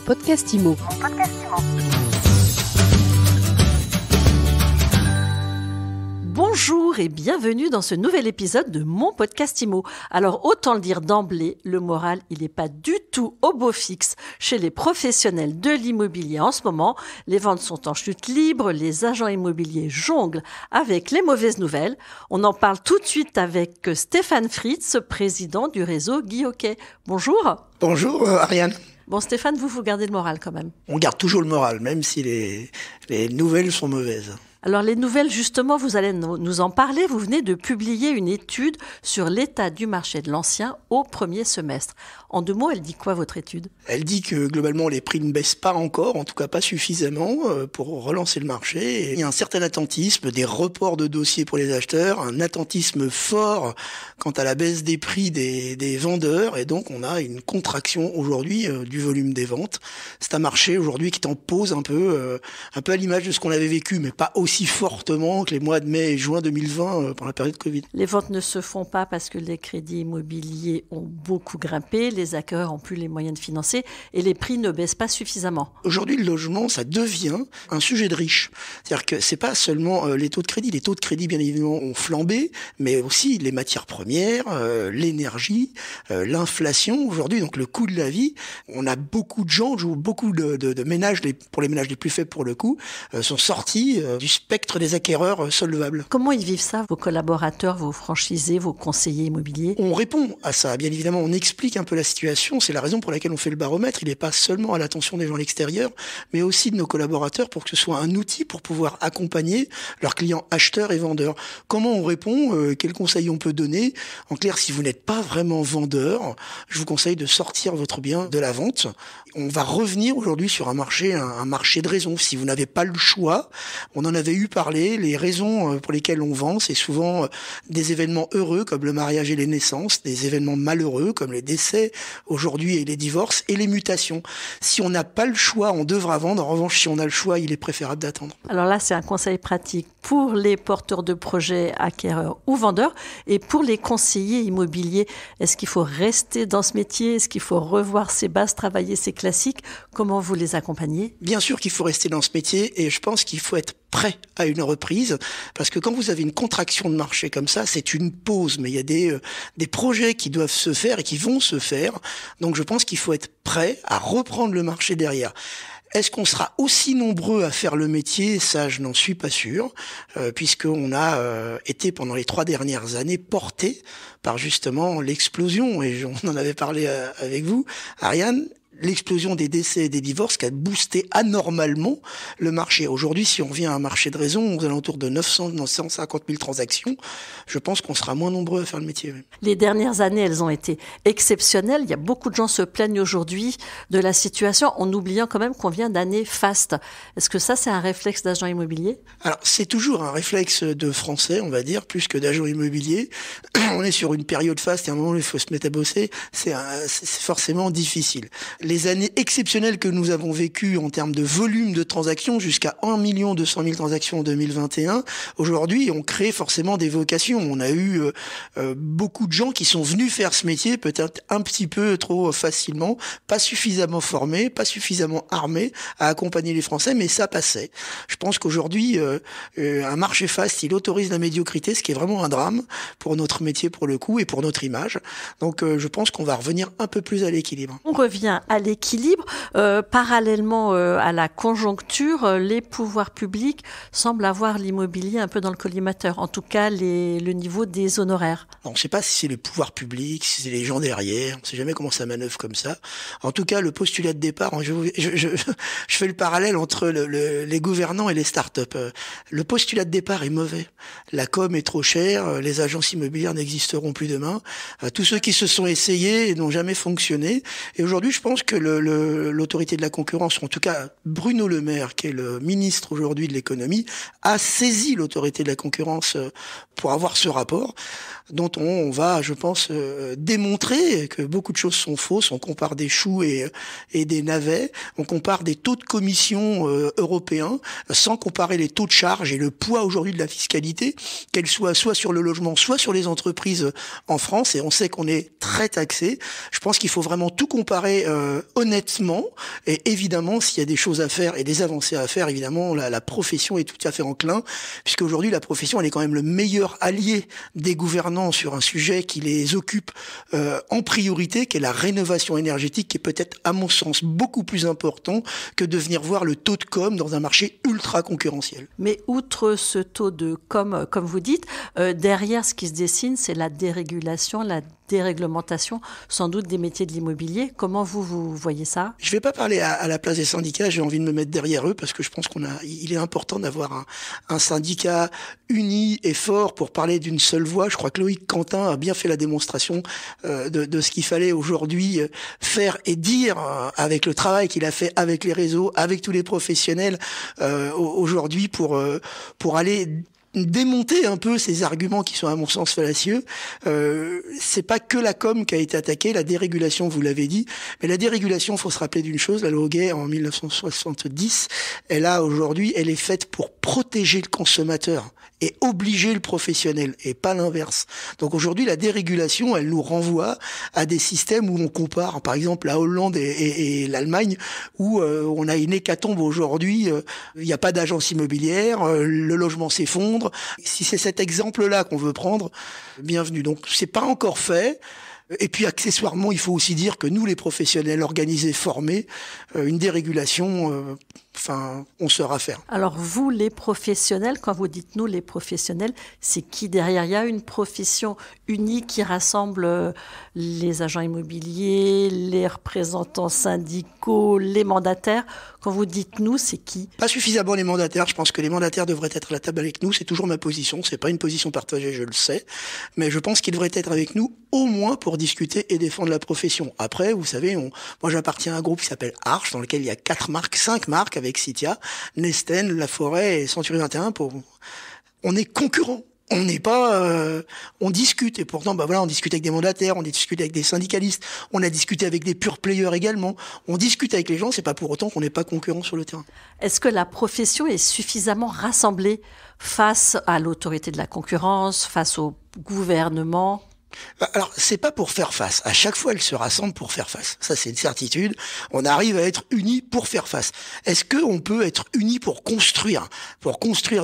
podcast IMO. Bonjour et bienvenue dans ce nouvel épisode de mon podcast IMO. Alors autant le dire d'emblée, le moral il n'est pas du tout au beau fixe chez les professionnels de l'immobilier en ce moment. Les ventes sont en chute libre, les agents immobiliers jonglent avec les mauvaises nouvelles. On en parle tout de suite avec Stéphane Fritz, président du réseau Guy Hockey. Bonjour. Bonjour Ariane. Bon Stéphane, vous gardez le moral quand même. On garde toujours le moral, même si les nouvelles sont mauvaises. Alors les nouvelles, justement, vous allez nous en parler. Vous venez de publier une étude sur l'état du marché de l'ancien au premier semestre. En 2 mots, elle dit quoi votre étude ? Elle dit que globalement les prix ne baissent pas encore, en tout cas pas suffisamment pour relancer le marché. Et il y a un certain attentisme, des reports de dossiers pour les acheteurs, un attentisme fort quant à la baisse des prix des vendeurs. Et donc on a une contraction aujourd'hui du volume des ventes. C'est un marché aujourd'hui qui est en pause un peu à l'image de ce qu'on avait vécu, mais pas aussi fortement que les mois de mai et juin 2020 pendant la période Covid. Les ventes ne se font pas parce que les crédits immobiliers ont beaucoup grimpé, les acquéreurs n'ont plus les moyens de financer et les prix ne baissent pas suffisamment. Aujourd'hui, le logement, ça devient un sujet de riche. C'est-à-dire que c'est pas seulement les taux de crédit. Les taux de crédit, bien évidemment, ont flambé, mais aussi les matières premières, l'énergie, l'inflation. Aujourd'hui, donc le coût de la vie, on a beaucoup de gens, beaucoup de ménages, pour les ménages les plus faibles pour le coup, sont sortis du spectre des acquéreurs solvables. Comment ils vivent ça, vos collaborateurs, vos franchisés, vos conseillers immobiliers ? On répond à ça, bien évidemment, on explique un peu la situation, c'est la raison pour laquelle on fait le baromètre, il n'est pas seulement à l'attention des gens à l'extérieur, mais aussi de nos collaborateurs pour que ce soit un outil pour pouvoir accompagner leurs clients acheteurs et vendeurs. Comment on répond, quels conseils on peut donner ? En clair, si vous n'êtes pas vraiment vendeur, je vous conseille de sortir votre bien de la vente. On va revenir aujourd'hui sur un marché de raison. Si vous n'avez pas le choix, on en avait eu parlé, les raisons pour lesquelles on vend, c'est souvent des événements heureux comme le mariage et les naissances, des événements malheureux comme les décès aujourd'hui et les divorces et les mutations. Si on n'a pas le choix, on devra vendre. En revanche, si on a le choix, il est préférable d'attendre. Alors là, c'est un conseil pratique pour les porteurs de projets, acquéreurs ou vendeurs et pour les conseillers immobiliers. Est-ce qu'il faut rester dans ce métier ? Est-ce qu'il faut revoir ses bases, travailler ses classiques ? Comment vous les accompagnez ? Bien sûr qu'il faut rester dans ce métier et je pense qu'il faut être prêt à une reprise, parce que quand vous avez une contraction de marché comme ça, c'est une pause, mais il y a des projets qui doivent se faire et qui vont se faire, donc je pense qu'il faut être prêt à reprendre le marché derrière. Est-ce qu'on sera aussi nombreux à faire le métier ? Ça, je n'en suis pas sûr, puisqu'on a été pendant les 3 dernières années porté par justement l'explosion, et on en avait parlé avec vous, Ariane, l'explosion des décès et des divorces qui a boosté anormalement le marché. Aujourd'hui, si on vient à un marché de raison aux alentours de 950 000 transactions, je pense qu'on sera moins nombreux à faire le métier. Les dernières années, elles ont été exceptionnelles. Il y a beaucoup de gens se plaignent aujourd'hui de la situation en oubliant quand même qu'on vient d'années fastes. Est-ce que ça, c'est un réflexe d'agent immobilier ? Alors, c'est toujours un réflexe de Français, on va dire, plus que d'agent immobilier. On est sur une période faste et à un moment où il faut se mettre à bosser, c'est forcément difficile. Les années exceptionnelles que nous avons vécues en termes de volume de transactions, jusqu'à 1 200 000 transactions en 2021, aujourd'hui, on crée forcément des vocations. On a eu beaucoup de gens qui sont venus faire ce métier, peut-être un petit peu trop facilement, pas suffisamment formés, pas suffisamment armés à accompagner les Français, mais ça passait. Je pense qu'aujourd'hui, un marché faste, il autorise la médiocrité, ce qui est vraiment un drame pour notre métier, pour le coup, et pour notre image. Donc, je pense qu'on va revenir un peu plus à l'équilibre. On revient à l'équilibre. Parallèlement à la conjoncture, les pouvoirs publics semblent avoir l'immobilier un peu dans le collimateur, en tout cas le niveau des honoraires. On ne sait pas si c'est le pouvoir public, si c'est les gens derrière, on ne sait jamais comment ça manœuvre comme ça. En tout cas, le postulat de départ, je fais le parallèle entre les gouvernants et les start-up. Le postulat de départ est mauvais. La com est trop chère, les agences immobilières n'existeront plus demain. Tous ceux qui se sont essayés n'ont jamais fonctionné. Et aujourd'hui, je pense que l'autorité de la concurrence, ou en tout cas Bruno Le Maire, qui est le ministre aujourd'hui de l'économie, a saisi l'autorité de la concurrence pour avoir ce rapport, dont on va, je pense, démontrer que beaucoup de choses sont fausses. On compare des choux et des navets, on compare des taux de commission européens, sans comparer les taux de charge et le poids aujourd'hui de la fiscalité, qu'elle soit sur le logement, soit sur les entreprises en France, et on sait qu'on est très taxé. Je pense qu'il faut vraiment tout comparer honnêtement. Et évidemment, s'il y a des choses à faire et des avancées à faire, évidemment, la profession est tout à fait enclin, puisque aujourd'hui la profession, elle est quand même le meilleur allié des gouvernants sur un sujet qui les occupe en priorité, qui est la rénovation énergétique, qui est peut-être, à mon sens, beaucoup plus important que de venir voir le taux de com dans un marché ultra concurrentiel. Mais outre ce taux de com, comme vous dites, derrière ce qui se dessine, c'est la dérégulation, la déréglementation, sans doute des métiers de l'immobilier. Comment vous voyez ça? Je vais pas parler à la place des syndicats, j'ai envie de me mettre derrière eux parce que je pense il est important d'avoir un syndicat uni et fort pour parler d'une seule voix. Je crois que Loïc Quentin a bien fait la démonstration de ce qu'il fallait aujourd'hui faire et dire avec le travail qu'il a fait avec les réseaux, avec tous les professionnels aujourd'hui pour aller démonter un peu ces arguments qui sont à mon sens fallacieux. C'est pas que la com qui a été attaquée, la dérégulation, vous l'avez dit, mais la dérégulation, faut se rappeler d'une chose, la loi Gay en 1970, elle est faite pour protéger le consommateur et obliger le professionnel et pas l'inverse. Donc aujourd'hui, la dérégulation, elle nous renvoie à des systèmes où on compare, par exemple, la Hollande et l'Allemagne, où on a une hécatombe aujourd'hui, il n'y a pas d'agence immobilière, le logement s'effondre. Si c'est cet exemple-là qu'on veut prendre, bienvenue. Donc c'est pas encore fait. Et puis accessoirement, il faut aussi dire que nous, les professionnels organisés, formés, une dérégulation, on saura faire. Alors vous, les professionnels, quand vous dites nous, les professionnels, c'est qui derrière? Il y a une profession unique qui rassemble les agents immobiliers, les représentants syndicaux, les mandataires. Quand vous dites nous, c'est qui? Pas suffisamment les mandataires. Je pense que les mandataires devraient être à la table avec nous. C'est toujours ma position. C'est pas une position partagée, je le sais. Mais je pense qu'ils devraient être avec nous au moins pour discuter et défendre la profession. Après, vous savez, moi j'appartiens à un groupe qui s'appelle Arche, dans lequel il y a 5 marques avec Citia, Nesten, La Forêt et Century 21. On est concurrents. On n'est pas, on discute et pourtant, on discute avec des mandataires, on discute avec des syndicalistes, on a discuté avec des pure players également. On discute avec les gens, c'est pas pour autant qu'on n'est pas concurrents sur le terrain. Est-ce que la profession est suffisamment rassemblée face à l'autorité de la concurrence, face au gouvernement? Alors, c'est pas pour faire face. À chaque fois, elle se rassemble pour faire face. Ça, c'est une certitude. On arrive à être unis pour faire face. Est-ce qu'on peut être unis pour construire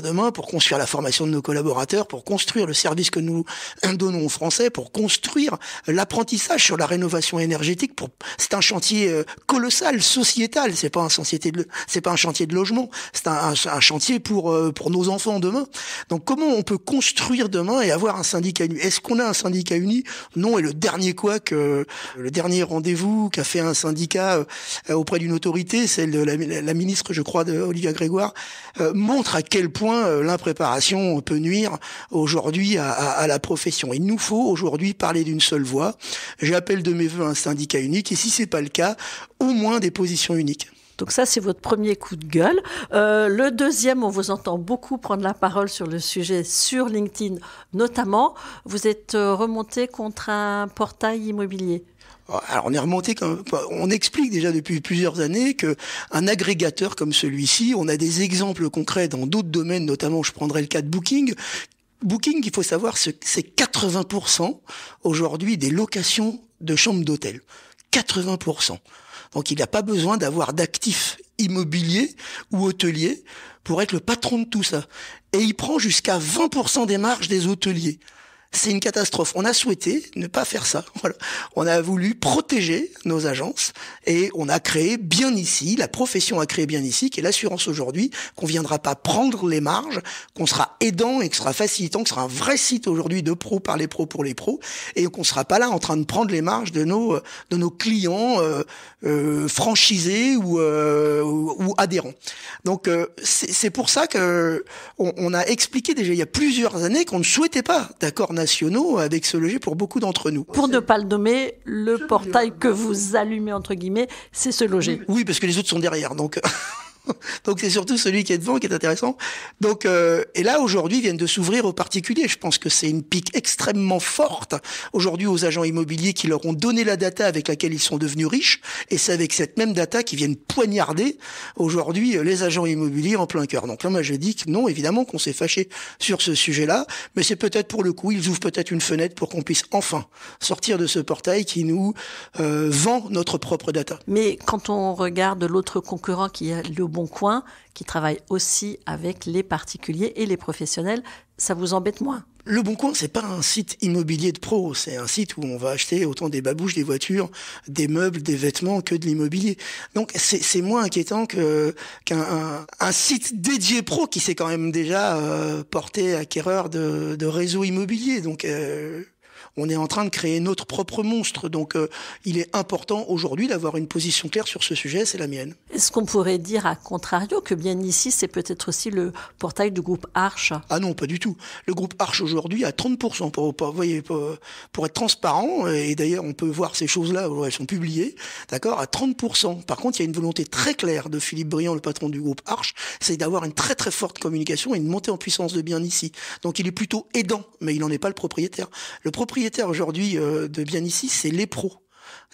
demain, pour construire la formation de nos collaborateurs, pour construire le service que nous donnons aux Français, pour construire l'apprentissage sur la rénovation énergétique. C'est un chantier colossal, sociétal. C'est pas un chantier de logement. C'est un chantier pour nos enfants demain. Donc, comment on peut construire demain et avoir un syndicat uni? Est-ce qu'on a un syndicat uni? Non, et le dernier rendez-vous qu'a fait un syndicat auprès d'une autorité, celle de la ministre, je crois, de Olivia Grégoire, montre à quel point l'impréparation peut nuire aujourd'hui à la profession. Il nous faut aujourd'hui parler d'une seule voix. J'appelle de mes vœux un syndicat unique, et si c'est pas le cas, au moins des positions uniques. Donc ça, c'est votre premier coup de gueule. Le deuxième, on vous entend beaucoup prendre la parole sur le sujet sur LinkedIn notamment. Vous êtes remonté contre un portail immobilier. Alors on est remonté, on explique déjà depuis plusieurs années que un agrégateur comme celui-ci, on a des exemples concrets dans d'autres domaines, notamment je prendrai le cas de Booking. Booking, il faut savoir, c'est 80% aujourd'hui des locations de chambres d'hôtel. 80%. Donc il n'a pas besoin d'avoir d'actifs immobiliers ou hôteliers pour être le patron de tout ça. Et il prend jusqu'à 20% des marges des hôteliers. C'est une catastrophe. On a souhaité ne pas faire ça. Voilà. On a voulu protéger nos agences et on a créé bien ici, la profession a créé bien ici, qui est l'assurance aujourd'hui, qu'on viendra pas prendre les marges, qu'on sera aidant et que sera facilitant, que sera un vrai site aujourd'hui de pros par les pros pour les pros, et qu'on sera pas là en train de prendre les marges de nos clients franchisés ou adhérents. Donc c'est pour ça que on a expliqué déjà il y a plusieurs années qu'on ne souhaitait pas d'accords nationaux avec ce loger pour beaucoup d'entre nous. Pour ne pas le nommer, le portail que vous allumez entre guillemets, c'est ce loger. Oui, parce que les autres sont derrière, donc. Donc c'est surtout celui qui est devant qui est intéressant. Donc et là aujourd'hui ils viennent de s'ouvrir aux particuliers. Je pense que c'est une pique extrêmement forte aujourd'hui aux agents immobiliers qui leur ont donné la data avec laquelle ils sont devenus riches, et c'est avec cette même data qu'ils viennent poignarder aujourd'hui les agents immobiliers en plein cœur. Donc là moi je dis que non, évidemment qu'on s'est fâché sur ce sujet-là, mais c'est peut-être pour le coup, ils ouvrent peut-être une fenêtre pour qu'on puisse enfin sortir de ce portail qui nous vend notre propre data. Mais quand on regarde l'autre concurrent qui est Le Bon Coin, qui travaille aussi avec les particuliers et les professionnels, ça vous embête moins? Le Bon Coin, c'est pas un site immobilier de pro, c'est un site où on va acheter autant des babouches, des voitures, des meubles, des vêtements que de l'immobilier. Donc c'est moins inquiétant qu'un site dédié pro qui s'est quand même déjà porté acquéreur de réseaux immobiliers. Donc on est en train de créer notre propre monstre. Donc il est important aujourd'hui d'avoir une position claire sur ce sujet, c'est la mienne. Est-ce qu'on pourrait dire à contrario que bien ici, c'est peut-être aussi le portail du groupe Arche? Ah non, pas du tout. Le groupe Arche aujourd'hui a 30% pour être transparent, et d'ailleurs on peut voir ces choses-là, elles sont publiées, d'accord, à 30%. Par contre, il y a une volonté très claire de Philippe Briand, le patron du groupe Arche, c'est d'avoir une très très forte communication et une montée en puissance de Bien Ici. Donc il est plutôt aidant, mais il n'en est pas le propriétaire. Le propriétaire aujourd'hui de Bien Ici, c'est les pros.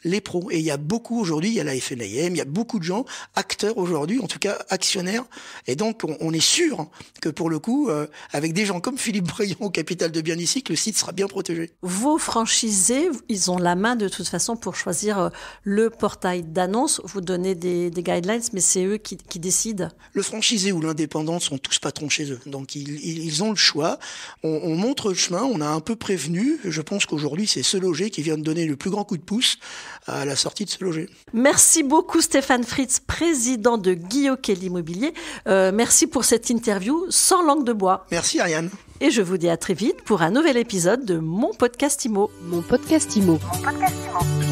Les pros. Et il y a beaucoup aujourd'hui, il y a la FNAIM, il y a beaucoup de gens, acteurs aujourd'hui, en tout cas actionnaires. Et donc, on est sûr que pour le coup, avec des gens comme Philippe Briand au capital de Bien Ici, que le site sera bien protégé. Vos franchisés, ils ont la main de toute façon pour choisir le portail d'annonce. Vous donnez des guidelines, mais c'est eux qui décident. Le franchisé ou l'indépendant sont tous patrons chez eux. Donc, ils ont le choix. On montre le chemin, on a un peu prévenu. Je pense qu'aujourd'hui, c'est Se Loger qui vient de donner le plus grand coup de pouce à la sortie de Se Loger. Merci beaucoup Stéphane Fritz, président de Guy Hockey l'Immobilier. Merci pour cette interview sans langue de bois. Merci Ariane. Et je vous dis à très vite pour un nouvel épisode de Mon Podcast Immo. Mon Podcast Immo. Mon Podcast Immo.